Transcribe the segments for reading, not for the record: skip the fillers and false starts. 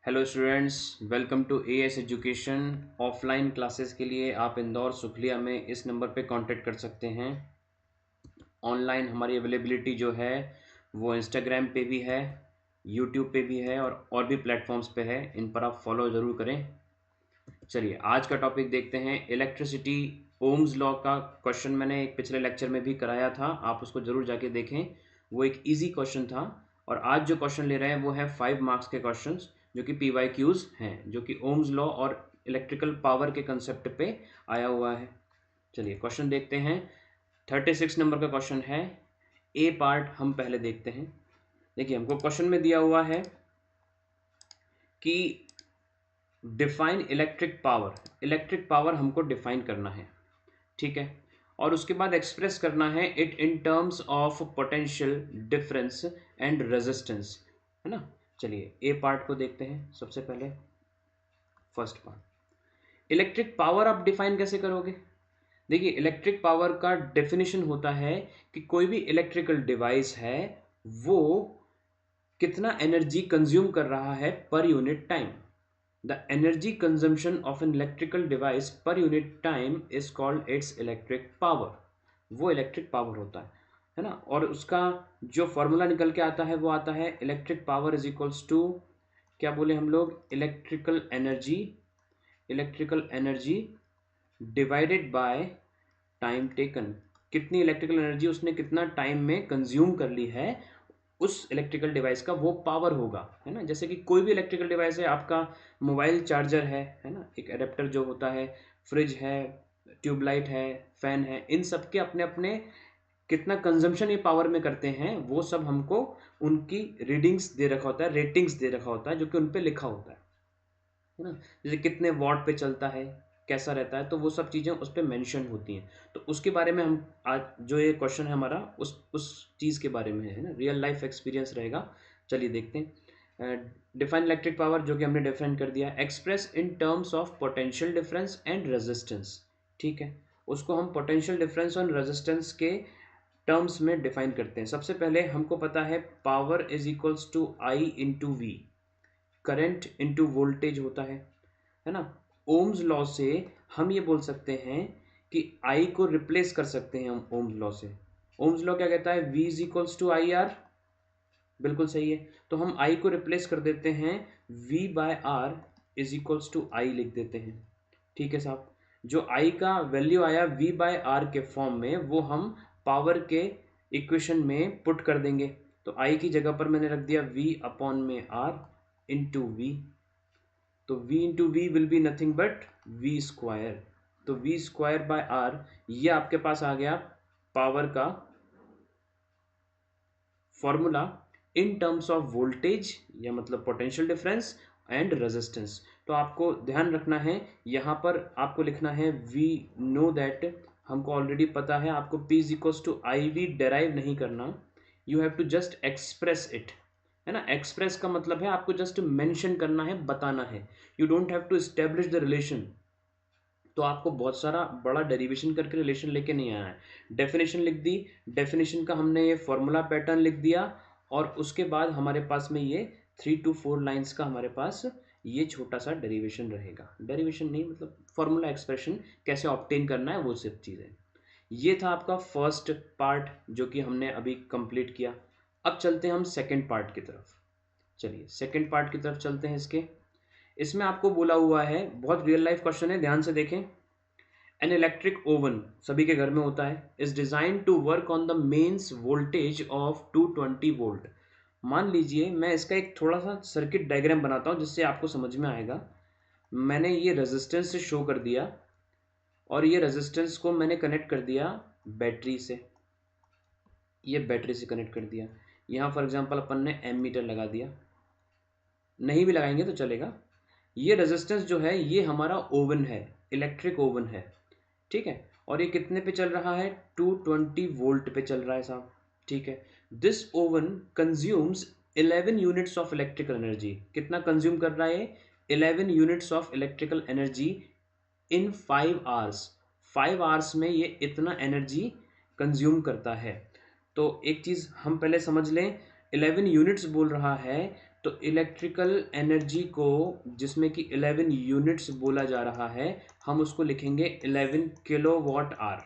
Hello students, welcome to A S education. Offline classes के लिए आप इंदौर सुखलिया में इस नंबर पे कांटेक्ट कर सकते हैं। ऑनलाइन हमारी अवेलेबिलिटी जो है वो इंस्टाग्राम पे भी है, यूट्यूब पे भी है और भी प्लेटफॉर्म्स पे है। इन पर आप फॉलो ज़रूर करें। चलिए आज का टॉपिक देखते हैं, इलेक्ट्रिसिटी। ओम्स लॉ का क्वेश्चन मैंने एक पिछले लेक्चर में भी कराया था, आप उसको ज़रूर जाके देखें। वो एक इजी क्वेश्चन था। और आज जो क्वेश्चन ले रहे हैं वो है 5 मार्क्स के क्वेश्चंस जो कि PYQs हैं, जो कि ओम्स लॉ और इलेक्ट्रिकल पावर के कंसेप्ट पे आया हुआ है। चलिए क्वेश्चन देखते हैं। 36 नंबर का क्वेश्चन है। ए पार्ट हम पहले देखते हैं। देखिए हमको क्वेश्चन में दिया हुआ है कि define electric power. Electric power हमको डिफाइन करना है, ठीक है। और उसके बाद एक्सप्रेस करना है it in terms of potential difference and resistance, है ना। चलिए ए पार्ट को देखते हैं सबसे पहले। फर्स्ट पार्ट, इलेक्ट्रिक पावर आप डिफाइन कैसे करोगे। देखिए इलेक्ट्रिक पावर का डेफिनेशन होता है कि कोई भी इलेक्ट्रिकल डिवाइस है वो कितना एनर्जी कंज्यूम कर रहा है पर unit time. The energy consumption of an electrical device per unit time is called its electric power। वो इलेक्ट्रिक पावर होता है ना। और उसका जो फॉर्मूला निकल के आता है वो आता है electric power is equals to, क्या बोले हम लोग, electrical energy divided by time taken. कितनी इलेक्ट्रिकल एनर्जी उसने कितना टाइम में कंज्यूम कर ली है, उस इलेक्ट्रिकल डिवाइस का वो पावर होगा, है ना। जैसे कि कोई भी इलेक्ट्रिकल डिवाइस है, आपका मोबाइल चार्जर है ना, एक एडेप्टर जो होता है, फ्रिज है, ट्यूबलाइट है, फैन है, इन सब के अपने अपने कितना कंजम्पशन ये पावर में करते हैं वो सब हमको उनकी रीडिंग्स दे रखा होता है, रेटिंग्स दे रखा होता है, जो कि उन पे लिखा होता है ना। जैसे कितने वॉट पे चलता है, कैसा रहता है, तो वो सब चीज़ें उस पर मैंशन होती हैं। तो उसके बारे में हम आज जो ये क्वेश्चन है हमारा उस चीज़ के बारे में है ना, रियल लाइफ एक्सपीरियंस रहेगा। चलिए देखते हैं। डिफाइन इलेक्ट्रिक पावर जो कि हमने डिफाइन कर दिया, express in terms of potential difference and resistance, ठीक है। उसको हम पोटेंशियल डिफरेंस और रेजिस्टेंस के टर्म्स में डिफाइन करते हैं। सबसे पहले हमको पता है power is equals to I into V, current into voltage होता है ना। ओम्स लॉ से हम ये बोल सकते हैं कि आई को रिप्लेस कर सकते हैं हम ओम्स लॉ से। ओम्स लॉ क्या कहता है, V is equals to I R, बिल्कुल सही है। तो हम आई को रिप्लेस कर देते हैं, V by R is equals to I लिख देते हैं, ठीक है साहब। जो आई का वैल्यू आया V बाय आर के फॉर्म में वो हम पावर के इक्वेशन में पुट कर देंगे। तो आई की जगह पर मैंने रख दिया V अपॉन में आर इंटू वी। तो V into V will be nothing but V square. तो V स्क्वायर बाय आर, ये आपके पास आ गया पावर का formula in terms of voltage, या मतलब पोटेंशियल डिफरेंस एंड रेजिस्टेंस। तो आपको ध्यान रखना है, यहाँ पर आपको लिखना है वी नो दैट, हमको ऑलरेडी पता है। आपको P is equals to I V derive नहीं करना, you have to just express it, है ना। एक्सप्रेस का मतलब है आपको जस्ट मेंशन करना है, बताना है, you don't have to establish the relation. तो आपको बहुत सारा बड़ा डेरिवेशन करके रिलेशन लेके नहीं आया है। डेफिनेशन लिख दी, डेफिनेशन का हमने ये फॉर्मूला पैटर्न लिख दिया, और उसके बाद हमारे पास में ये 3 to 4 लाइंस का हमारे पास ये छोटा सा डेरिवेशन रहेगा। डेरिवेशन नहीं मतलब फॉर्मूला एक्सप्रेशन कैसे ऑब्टेन करना है वो सब चीज़ें। ये था आपका फर्स्ट पार्ट जो कि हमने अभी कंप्लीट किया। अब चलते हैं हम सेकेंड पार्ट की तरफ। चलिए सेकेंड पार्ट की तरफ चलते हैं। इसमें आपको बोला हुआ है, बहुत रियल लाइफ क्वेश्चन है, ध्यान से देखें। एन इलेक्ट्रिक ओवन सभी के घर में होता है, is design to work on the mains voltage of 220 volt. मान लीजिए मैं इसका एक थोड़ा सा सर्किट डायग्राम बनाता हूँ जिससे आपको समझ में आएगा। मैंने ये रेजिस्टेंस से शो कर दिया, और ये रेजिस्टेंस को मैंने कनेक्ट कर दिया बैटरी से, ये बैटरी से कनेक्ट कर दिया। यहाँ फॉर एग्जांपल अपन ने एमीटर लगा दिया, नहीं भी लगाएंगे तो चलेगा। ये रेजिस्टेंस जो है ये हमारा ओवन है, इलेक्ट्रिक ओवन है, ठीक है। और ये कितने पे चल रहा है, 220 वोल्ट पे चल रहा है साहब, ठीक है। This oven consumes 11 units of electrical energy. कितना कंज्यूम कर रहा है, 11 units of electrical energy in 5 hours. 5 hours में ये इतना एनर्जी कंज्यूम करता है। तो एक चीज़ हम पहले समझ लें, 11 यूनिट्स बोल रहा है तो इलेक्ट्रिकल एनर्जी को जिसमें कि 11 यूनिट्स बोला जा रहा है, हम उसको लिखेंगे 11 किलोवाट आवर।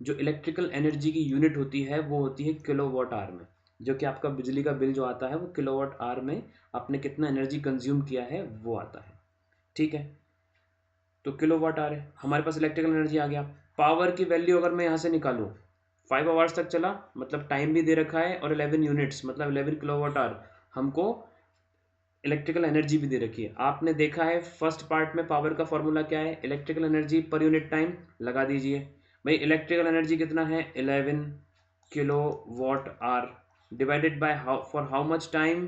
जो इलेक्ट्रिकल एनर्जी की यूनिट होती है वो होती है किलोवाट आवर में, जो कि आपका बिजली का बिल जो आता है वो किलोवाट आवर में आपने कितना एनर्जी कंज्यूम किया है वो आता है। ठीक है, तो किलोवाट आवर है हमारे पास, इलेक्ट्रिकल एनर्जी आ गया। पावर की वैल्यू अगर मैं यहाँ से निकालूँ, 5 आवर्स तक चला, मतलब टाइम भी दे रखा है, और 11 यूनिट्स मतलब 11 किलोवाट आवर, हमको इलेक्ट्रिकल एनर्जी भी दे रखी है। आपने देखा है फर्स्ट पार्ट में पावर का फॉर्मूला क्या है, इलेक्ट्रिकल एनर्जी पर यूनिट टाइम, लगा दीजिए भाई। इलेक्ट्रिकल एनर्जी कितना है, 11 kilowatt hour, divided by for how much time,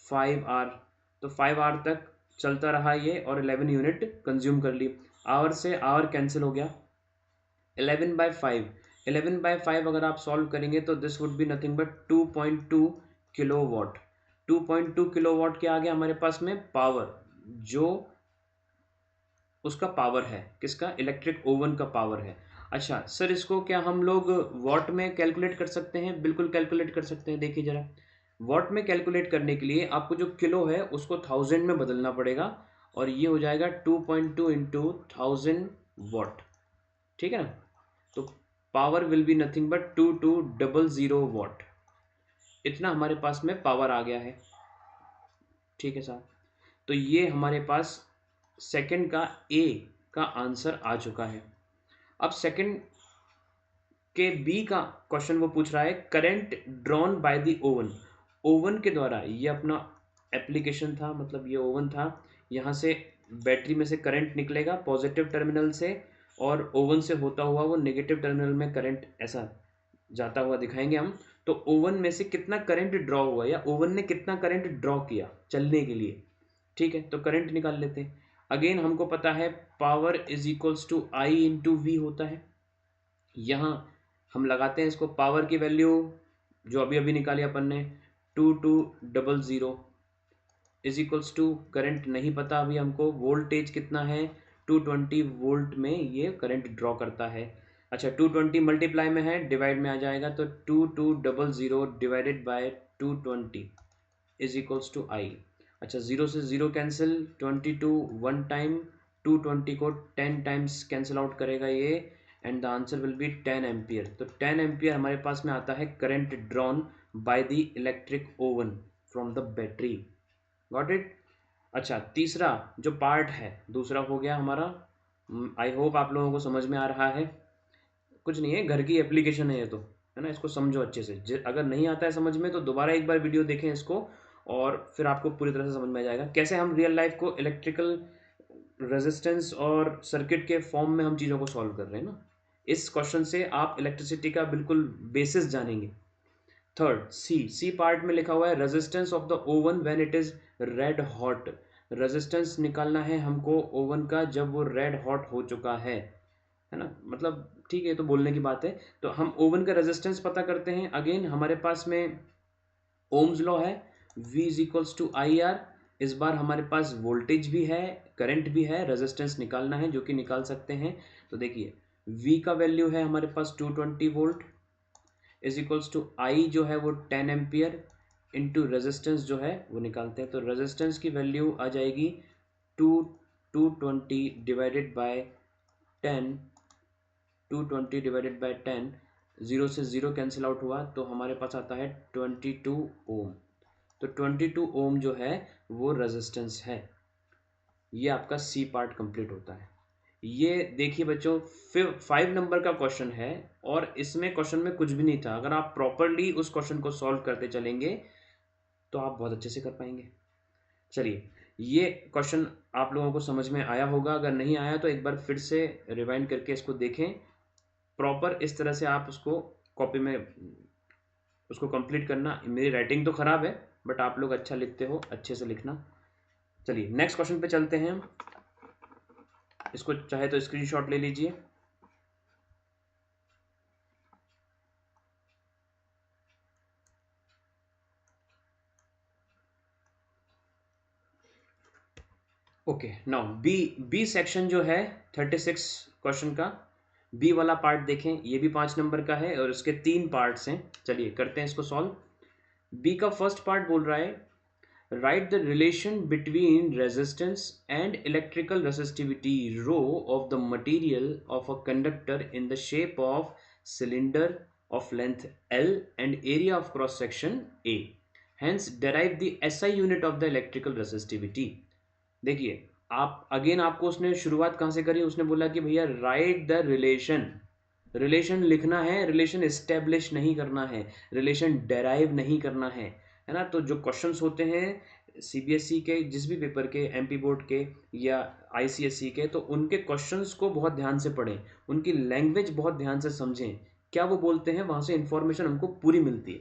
5 hour. तो 5 आवर तक चलता रहा ये, और 11 यूनिट कंज्यूम कर ली। आवर से आवर कैंसिल हो गया, 11/5, 11/5 अगर आप सॉल्व करेंगे तो this would be nothing but 2.2 kilowatt. 2.2 kilowatt क्या आ गया हमारे पास में, पावर, जो उसका पावर है, किसका, इलेक्ट्रिक ओवन का पावर है। अच्छा सर, इसको क्या हम लोग वॉट में कैलकुलेट कर सकते हैं? बिल्कुल कैलकुलेट कर सकते हैं। देखिए जरा, वॉट में कैलकुलेट करने के लिए आपको जो किलो है उसको 1000 में बदलना पड़ेगा, और ये हो जाएगा 2.2 इंटू 1000 वॉट। ठीक है ना, तो power will be nothing but 2200 what. इतना हमारे पास में पावर आ गया है। ठीक है साहब, तो ये हमारे पास सेकंड का ए का आंसर आ चुका है। अब सेकंड के बी का क्वेश्चन वो पूछ रहा है, current drawn by the oven. Oven के द्वारा, ये अपना एप्लीकेशन था, मतलब ये ओवन था, यहाँ से बैटरी में से करंट निकलेगा पॉजिटिव टर्मिनल से, और ओवन से होता हुआ वो नेगेटिव टर्मिनल में करंट ऐसा जाता हुआ दिखाएंगे हम। तो ओवन में से कितना करंट ड्रॉ हुआ, या ओवन ने कितना करंट ड्रॉ किया चलने के लिए। ठीक है, तो करंट निकाल लेते हैं। अगेन हमको पता है power is equals to I into V होता है। यहाँ हम लगाते हैं इसको, पावर की वैल्यू जो अभी अभी निकाली अपन ने, 2200 इज इक्वल्स टू, करंट नहीं पता अभी हमको, वोल्टेज कितना है, 220 वोल्ट में ये करंट ड्रॉ करता है। अच्छा 220 मल्टीप्लाई में है, डिवाइड में आ जाएगा, तो 2200 divided by 220 is equals to I. अच्छा, जीरो से जीरो कैंसिल, 22 वन टाइम, 220 को 10 टाइम्स कैंसिल आउट करेगा ये, and the answer will be 10 ampere. तो 10 एम्पियर हमारे पास में आता है current drawn by the electric oven from the battery. Got it. अच्छा, तीसरा जो पार्ट है दूसरा हो गया हमारा। आई होप आप लोगों को समझ में आ रहा है। कुछ नहीं है, घर की एप्लीकेशन है ये तो, है ना, इसको समझो अच्छे से। अगर नहीं आता है समझ में तो दोबारा एक बार वीडियो देखें इसको, और फिर आपको पूरी तरह से समझ में आ जाएगा कैसे हम रियल लाइफ को इलेक्ट्रिकल रेजिस्टेंस और सर्किट के फॉर्म में हम चीज़ों को सॉल्व कर रहे हैं ना। इस क्वेश्चन से आप इलेक्ट्रिसिटी का बिल्कुल बेसिस जानेंगे। थर्ड सी पार्ट में लिखा हुआ है resistance of the oven when it is red hot. Resistance निकालना है हमको ओवन का जब वो रेड हॉट हो चुका है ना, मतलब ठीक है, तो बोलने की बात है। तो हम ओवन का रेजिस्टेंस पता करते हैं। अगेन हमारे पास में ओम्स लॉ है, V is equals to I R. इस बार हमारे पास वोल्टेज भी है, करंट भी है, रेजिस्टेंस निकालना है जो कि निकाल सकते हैं। तो देखिए V का वैल्यू है हमारे पास 220 वोल्ट, इज इक्वल्स टू आई जो है वो 10 एम्पियर, इंटू रेजिस्टेंस जो है वो निकालते हैं। तो रेजिस्टेंस की वैल्यू आ जाएगी 220 divided by 10, 220 divided by 10, zero से जीरो कैंसिल आउट हुआ, तो हमारे पास आता है 22 ओम। तो 22 ओम जो है वो रेजिस्टेंस है। ये आपका सी पार्ट कंप्लीट होता है। ये देखिए बच्चों, 5 नंबर का क्वेश्चन है, और इसमें क्वेश्चन में कुछ भी नहीं था। अगर आप प्रॉपरली उस क्वेश्चन को सॉल्व करते चलेंगे तो आप बहुत अच्छे से कर पाएंगे। चलिए, ये क्वेश्चन आप लोगों को समझ में आया होगा। अगर नहीं आया तो एक बार फिर से रिवाइंड करके इसको देखें प्रॉपर। इस तरह से आप उसको कॉपी में उसको कंप्लीट करना। मेरी राइटिंग तो ख़राब है, बट आप लोग अच्छा लिखते हो, अच्छे से लिखना। चलिए नेक्स्ट क्वेश्चन पे चलते हैं। इसको चाहे तो स्क्रीनशॉट ले लीजिए। ओके, नाउ बी सेक्शन जो है 36 क्वेश्चन का बी वाला पार्ट देखें। ये भी 5 नंबर का है और इसके 3 पार्ट्स हैं। चलिए करते हैं इसको सॉल्व। बी का फर्स्ट पार्ट बोल रहा है Write the relation between resistance and electrical resistivity rho of the material of a conductor in the shape of cylinder of length L and area of cross section A. Hence derive the SI unit of the electrical resistivity. देखिए आप again आपको उसने शुरुआत कहाँ से करी, उसने बोला कि भैया राइट द रिलेशन, रिलेशन लिखना है, रिलेशन इस्टेब्लिश नहीं करना है, रिलेशन डेराइव नहीं करना है ना। तो जो क्वेश्चंस होते हैं सीबीएसई के जिस भी पेपर के, एमपी बोर्ड के या आईसीएसई के, तो उनके क्वेश्चंस को बहुत ध्यान से पढ़ें, उनकी लैंग्वेज बहुत ध्यान से समझें, क्या वो बोलते हैं, वहाँ से इंफॉर्मेशन हमको पूरी मिलती है,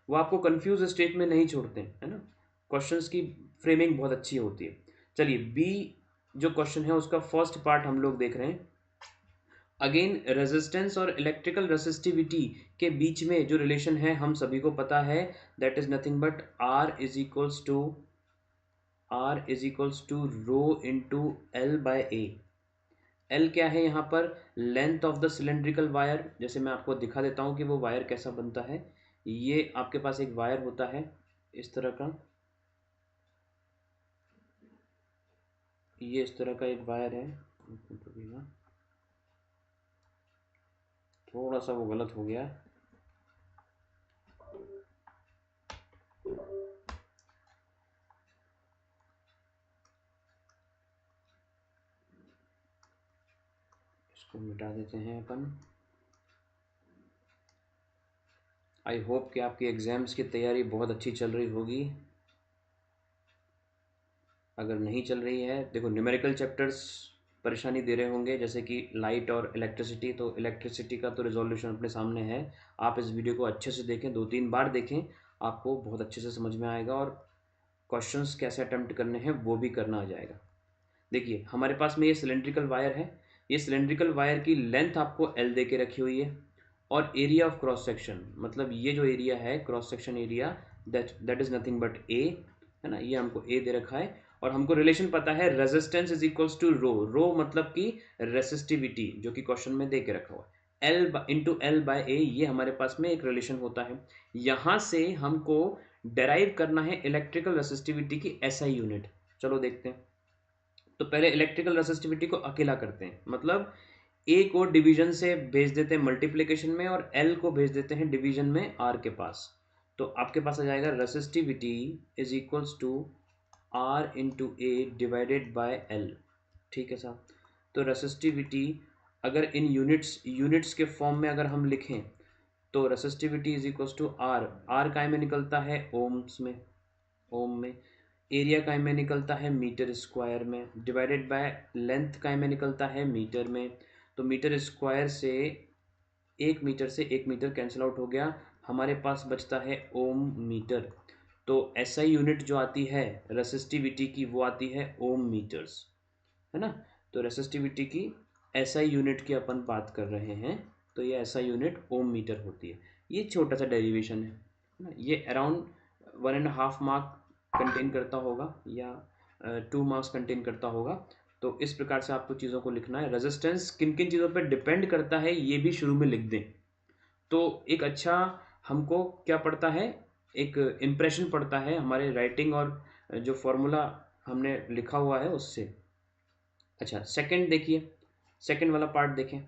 वो आपको कंफ्यूज स्टेट में नहीं छोड़ते हैं, है ना। क्वेश्चंस की फ्रेमिंग बहुत अच्छी होती है। चलिए बी जो क्वेश्चन है उसका फर्स्ट पार्ट हम लोग देख रहे हैं। अगेन रेजिस्टेंस और इलेक्ट्रिकल रेसिस्टिविटी के बीच में जो रिलेशन है हम सभी को पता है, that is nothing but R is equals to rho into L by A. L क्या है यहाँ पर, length of the cylindrical wire. जैसे मैं आपको दिखा देता हूँ कि वो वायर कैसा बनता है। ये आपके पास एक वायर होता है इस तरह का, ये इस तरह का एक वायर है, थोड़ा सा वो गलत हो गया, इसको मिटा देते हैं अपन। आई होप कि आपकी एग्ज़ाम्स की तैयारी बहुत अच्छी चल रही होगी। अगर नहीं चल रही है, देखो न्यूमेरिकल चैप्टर्स परेशानी दे रहे होंगे, जैसे कि लाइट और इलेक्ट्रिसिटी। तो इलेक्ट्रिसिटी का तो रिजोल्यूशन अपने सामने है, आप इस वीडियो को अच्छे से देखें, 2-3 बार देखें, आपको बहुत अच्छे से समझ में आएगा और क्वेश्चंस कैसे अटेम्प्ट करने हैं वो भी करना आ जाएगा। देखिए हमारे पास में ये सिलेंड्रिकल वायर है, ये सिलेंड्रिकल वायर की लेंथ आपको एल दे के रखी हुई है, और एरिया ऑफ क्रॉस सेक्शन, मतलब ये जो एरिया है cross section area, that is nothing but a, है ना, ये हमको ए दे रखा है। और हमको रिलेशन पता है रेजिस्टेंस इज इक्वल्स टू रो, रो मतलब कि रेसिस्टिविटी, जो कि क्वेश्चन में दे के रखा हुआ है, एल इंटू एल बाय ए, ये हमारे पास में एक रिलेशन होता है। यहाँ से हमको डेराइव करना है इलेक्ट्रिकल रेसिस्टिविटी की एसआई यूनिट। चलो देखते हैं। तो पहले इलेक्ट्रिकल रेसिस्टिविटी को अकेला करते हैं, मतलब ए को डिवीजन से भेज देते हैं मल्टीप्लिकेशन में, और एल को भेज देते हैं डिवीजन में आर के पास। तो आपके पास आ जाएगा resistivity is equals to R into A divided by L. ठीक है साहब। तो रेसिस्टिविटी अगर इन यूनिट्स के फॉर्म में अगर हम लिखें, तो resistivity is equals to R, R काय में निकलता है ओम्स में, ओम में। एरिया काय में निकलता है मीटर स्क्वायर में, डिवाइडेड बाय लेंथ काय में निकलता है मीटर में। तो मीटर स्क्वायर से 1 मीटर कैंसिल आउट हो गया, हमारे पास बचता है ओम मीटर। तो एसआई यूनिट जो आती है रेसिस्टिविटी की वो आती है ओम मीटर्स, है ना। तो रेसिस्टिविटी की एसआई यूनिट की अपन बात कर रहे हैं, तो ये एसआई यूनिट ओम मीटर होती है। ये छोटा सा डेरिवेशन है ना, ये अराउंड 1.5 मार्क कंटेन करता होगा या 2 मार्क्स कंटेन करता होगा। तो इस प्रकार से आपको चीज़ों को लिखना है। रेजिस्टेंस किन किन चीज़ों पर डिपेंड करता है ये भी शुरू में लिख दें, तो एक अच्छा हमको क्या पड़ता है, एक इम्प्रेशन पड़ता है हमारे राइटिंग और जो फॉर्मूला हमने लिखा हुआ है उससे। अच्छा सेकंड देखिए, सेकंड वाला पार्ट देखें।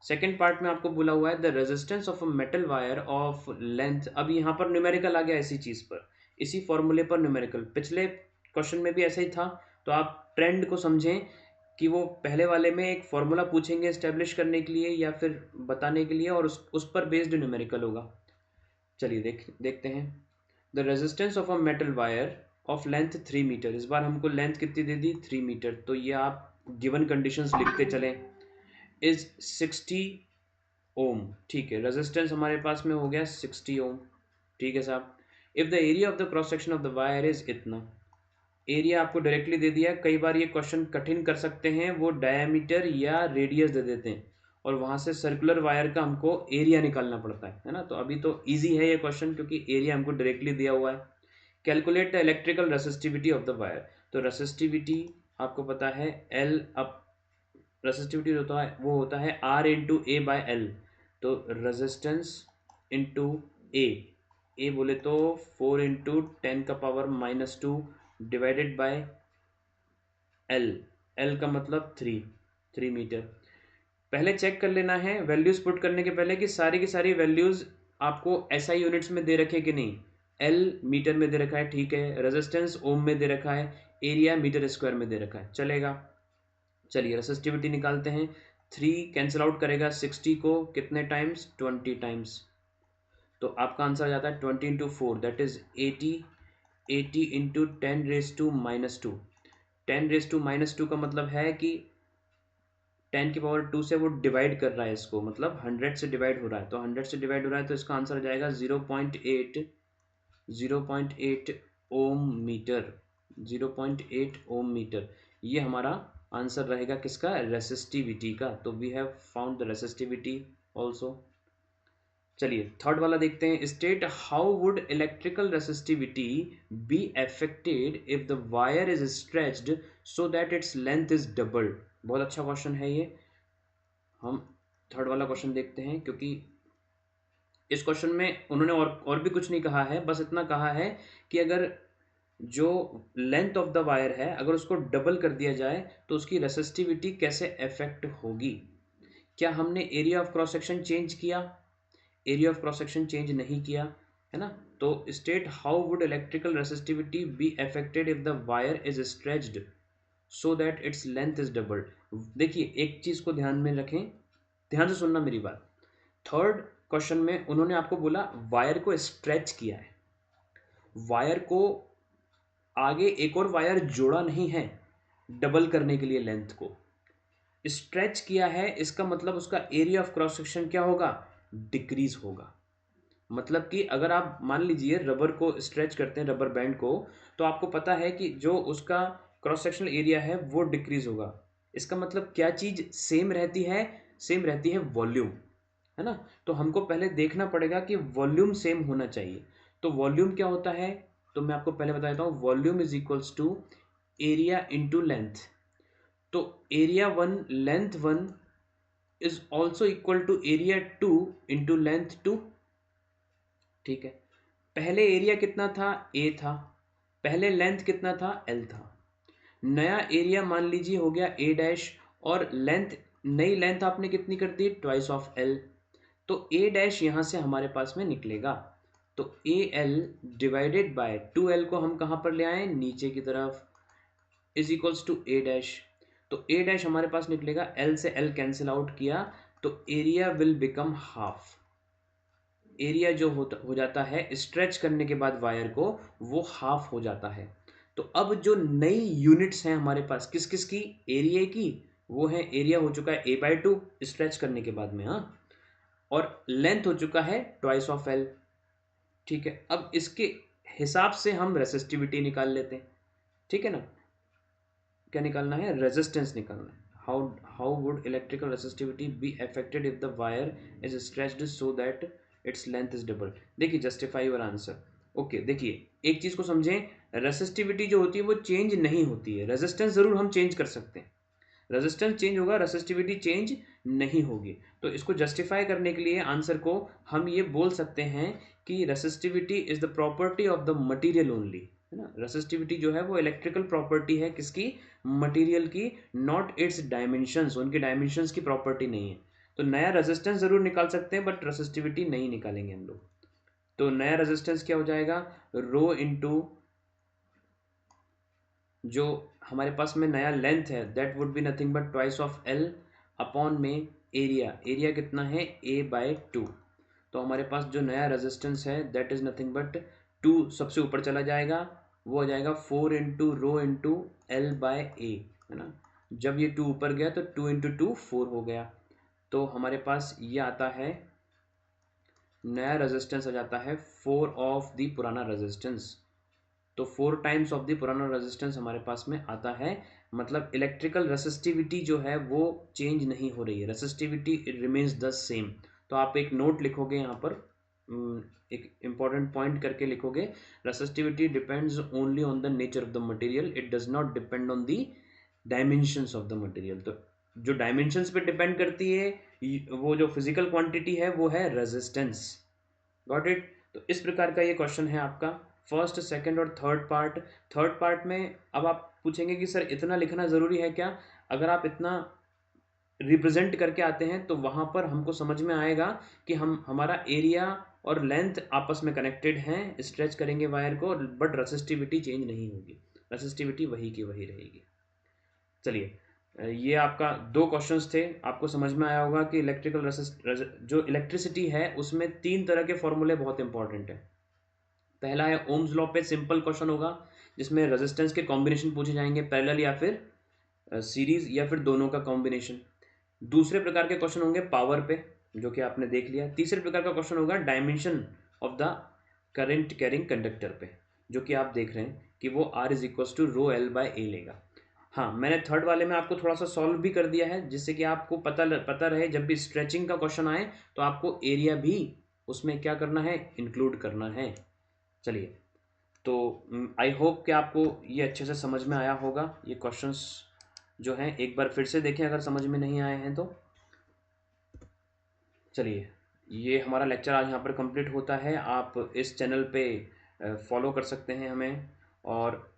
सेकंड पार्ट में आपको बोला हुआ है the resistance of a metal wire of length. अब यहाँ पर न्यूमेरिकल आ गया इसी चीज़ पर, इसी फॉर्मूले पर न्यूमेरिकल। पिछले क्वेश्चन में भी ऐसा ही था, तो आप ट्रेंड को समझें कि वो पहले वाले में एक फॉर्मूला पूछेंगे इस्टेब्लिश करने के लिए या फिर बताने के लिए, और उस पर बेस्ड न्यूमेरिकल होगा। चलिए देखते हैं। The resistance of a metal wire of length 3 metre, इस बार हमको लेंथ कितनी दे दी, 3 मीटर। तो ये आप गिवन कंडीशंस लिखते चलें, इज 60 ओम। ठीक है, रेजिस्टेंस हमारे पास में हो गया 60 ओम। ठीक है साहब। If the area of the cross section of the wire is इतना, एरिया आपको डायरेक्टली दे दिया। कई बार ये क्वेश्चन कठिन कर सकते हैं, वो डायमीटर या रेडियस दे देते हैं, और वहां से सर्कुलर वायर का हमको एरिया निकालना पड़ता है ना। तो अभी तो इजी है ये क्वेश्चन, क्योंकि एरिया हमको डायरेक्टली दिया हुआ है। Calculate the electrical resistivity of the wire. तो रेसिस्टिविटी आपको पता है एल अप, रेसिस्टिविटी होता है वो होता है R into A by L. तो रेजिस्टेंस इंटू ए, ए बोले तो 4 × 10⁻⁻2 डिवाइडेड बाय एल। एल का मतलब 3 मीटर। पहले चेक कर लेना है वैल्यूज पुट करने के पहले कि की सारी वैल्यूज आपको एसआई यूनिट्स में दे रखे कि नहीं। एल मीटर में दे रखा है, ठीक है। रेजिस्टेंस ओम में दे रखा है, एरिया मीटर स्क्वायर में दे रखा है, चलेगा। चलिए रेसिस्टिविटी निकालते हैं। 3 कैंसिल आउट करेगा 60 को कितने टाइम्स, 20 टाइम्स। तो आपका आंसर आ जाता है 20 × 4 दैट इज 80। 80 × 10⁻²। 10⁻² का मतलब है कि 10⁻² से वो डिवाइड कर रहा है इसको, मतलब 100 से डिवाइड हो रहा है। तो 100 से डिवाइड हो रहा है तो इसका आंसर आ जाएगा 0.8 ओम मीटर। 0.8 ओम मीटर, ये हमारा आंसर रहेगा किसका, रेसिस्टिविटी का। तो we have found the resistivity also. चलिए थर्ड वाला देखते हैं। State how would electrical resistivity be affected if the wire is stretched so that its length is doubled. बहुत अच्छा क्वेश्चन है ये। हम थर्ड वाला क्वेश्चन देखते हैं, क्योंकि इस क्वेश्चन में उन्होंने और भी कुछ नहीं कहा है, बस इतना कहा है कि अगर जो लेंथ ऑफ द वायर है अगर उसको डबल कर दिया जाए तो उसकी रेसिस्टिविटी कैसे अफेक्ट होगी। क्या हमने area of cross section change किया, area of cross section change नहीं किया, है ना। तो state how would electrical resistivity be affected if the wire is stretched so that its length is doubled. देखिए एक चीज को ध्यान में रखें, ध्यान से सुनना मेरी बात। थर्ड क्वेश्चन में उन्होंने आपको बोला वायर को स्ट्रेच किया है, वायर को आगे एक और वायर जोड़ा नहीं है डबल करने के लिए लेंथ को, स्ट्रेच किया है। इसका मतलब उसका एरिया ऑफ क्रॉस सेक्शन क्या होगा, डिक्रीज होगा। मतलब कि अगर आप मान लीजिए रबर को स्ट्रेच करते हैं, रबर बैंड को, तो आपको पता है कि जो उसका क्रॉस सेक्शनल एरिया है वो डिक्रीज होगा। इसका मतलब क्या चीज सेम रहती है, सेम रहती है वॉल्यूम, है ना। तो हमको पहले देखना पड़ेगा कि वॉल्यूम सेम होना चाहिए। तो वॉल्यूम क्या होता है, तो मैं आपको पहले बता देता हूँ। Volume is equals to area into length. तो area 1 length 1 is also equal to area 2 into length 2, ठीक है। पहले एरिया कितना था, ए था। पहले लेंथ कितना था, एल था। नया एरिया मान लीजिए हो गया ए डैश, और लेंथ, नई लेंथ आपने कितनी कर दी, ट्वाइस ऑफ एल। तो ए डैश यहां से हमारे पास में निकलेगा। तो A L divided by 2l को हम कहां पर ले आए, नीचे की तरफ, is equals to A dash. तो ए डैश हमारे पास निकलेगा, एल से एल कैंसिल आउट किया तो area will become half. Area जो हो जाता है स्ट्रेच करने के बाद वायर को, वो हाफ हो जाता है। तो अब जो नई यूनिट्स हैं हमारे पास किस किस की, एरिया की, वो है एरिया हो चुका है a/2 स्ट्रेच करने के बाद में, हाँ। और लेंथ हो चुका है ट्वाइस ऑफ एल, ठीक है। अब इसके हिसाब से हम रेसिस्टिविटी निकाल लेते हैं, ठीक है ना। क्या निकालना है, रेजिस्टेंस निकालना है। How would electrical resistivity be affected if the wire is stretched so that its length is double. देखिए जस्टिफाई योर आंसर। ओके देखिए एक चीज को समझें, रेसिस्टिविटी जो होती है वो चेंज नहीं होती है, रेजिस्टेंस जरूर हम चेंज कर सकते हैं। रेजिस्टेंस चेंज होगा, रेसिस्टिविटी चेंज नहीं होगी। तो इसको जस्टिफाई करने के लिए आंसर को हम ये बोल सकते हैं कि resistivity is the property of the material only, है ना। रेसिस्टिविटी जो है वो इलेक्ट्रिकल प्रॉपर्टी है किसकी, मटेरियल की, नॉट इट्स डायमेंशंस, उनके डायमेंशंस की प्रॉपर्टी नहीं है। तो नया रेजिस्टेंस जरूर निकाल सकते हैं बट रेसिस्टिविटी नहीं निकालेंगे हम लोग। तो नया रेजिस्टेंस क्या हो जाएगा, रो इंटू जो हमारे पास में नया लेंथ है that would be nothing but twice of L upon में एरिया। एरिया कितना है, a/2। तो हमारे पास जो नया रेजिस्टेंस है दैट इज नथिंग बट 2 सबसे ऊपर चला जाएगा, वो हो जाएगा 4 इंटू रो इंटू L/A, है ना। जब ये 2 ऊपर गया तो 2 इंटू 2 4 हो गया। तो हमारे पास ये आता है, नया रेजिस्टेंस आ जाता है 4 ऑफ द पुराना रेजिस्टेंस। तो 4 टाइम्स ऑफ द पुराना रेजिस्टेंस हमारे पास में आता है। मतलब इलेक्ट्रिकल रेसिस्टिविटी जो है वो चेंज नहीं हो रही है, resistivity it remains the same. तो आप एक नोट लिखोगे यहाँ पर, एक इंपॉर्टेंट पॉइंट करके लिखोगे, resistivity depends only on the nature of the material, it does not depend on the dimensions of the material. तो जो डायमेंशंस पे डिपेंड करती है, वो जो फिजिकल क्वांटिटी है वो है रेजिस्टेंस। Got it. तो इस प्रकार का ये क्वेश्चन है आपका फर्स्ट, सेकंड और थर्ड पार्ट में अब आप पूछेंगे कि सर इतना लिखना ज़रूरी है क्या? अगर आप इतना रिप्रेजेंट करके आते हैं तो वहाँ पर हमको समझ में आएगा कि हमारा एरिया और लेंथ आपस में कनेक्टेड हैं, स्ट्रेच करेंगे वायर को, बट रेसिस्टिविटी चेंज नहीं होगी, रेसिस्टिविटी वही की वही रहेगी। चलिए, ये आपका 2 क्वेश्चंस थे। आपको समझ में आया होगा कि जो इलेक्ट्रिसिटी है उसमें 3 तरह के फॉर्मूले बहुत इंपॉर्टेंट हैं। पहला है ओम्स लॉ पे सिंपल क्वेश्चन होगा जिसमें रेजिस्टेंस के कॉम्बिनेशन पूछे जाएंगे, पैरेलल या फिर सीरीज या फिर दोनों का कॉम्बिनेशन। दूसरे प्रकार के क्वेश्चन होंगे पावर पे, जो कि आपने देख लिया। तीसरे प्रकार का क्वेश्चन होगा dimension of the current carrying conductor पे, जो कि आप देख रहे हैं कि वो R is equal to rho l by a लेगा। हाँ, मैंने थर्ड वाले में आपको थोड़ा सा सॉल्व भी कर दिया है, जिससे कि आपको पता रहे जब भी स्ट्रेचिंग का क्वेश्चन आए तो आपको एरिया भी उसमें क्या करना है, इंक्लूड करना है। चलिए, तो आई होप कि आपको ये अच्छे से समझ में आया होगा। ये क्वेश्चंस जो हैं एक बार फिर से देखें अगर समझ में नहीं आए हैं तो। चलिए, ये हमारा लेक्चर आज यहाँ पर कंप्लीट होता है। आप इस चैनल पे फॉलो कर सकते हैं हमें, और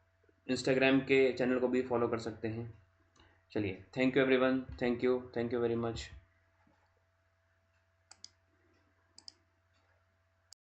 इंस्टाग्राम के चैनल को भी फॉलो कर सकते हैं। चलिए, thank you everyone, thank you very much.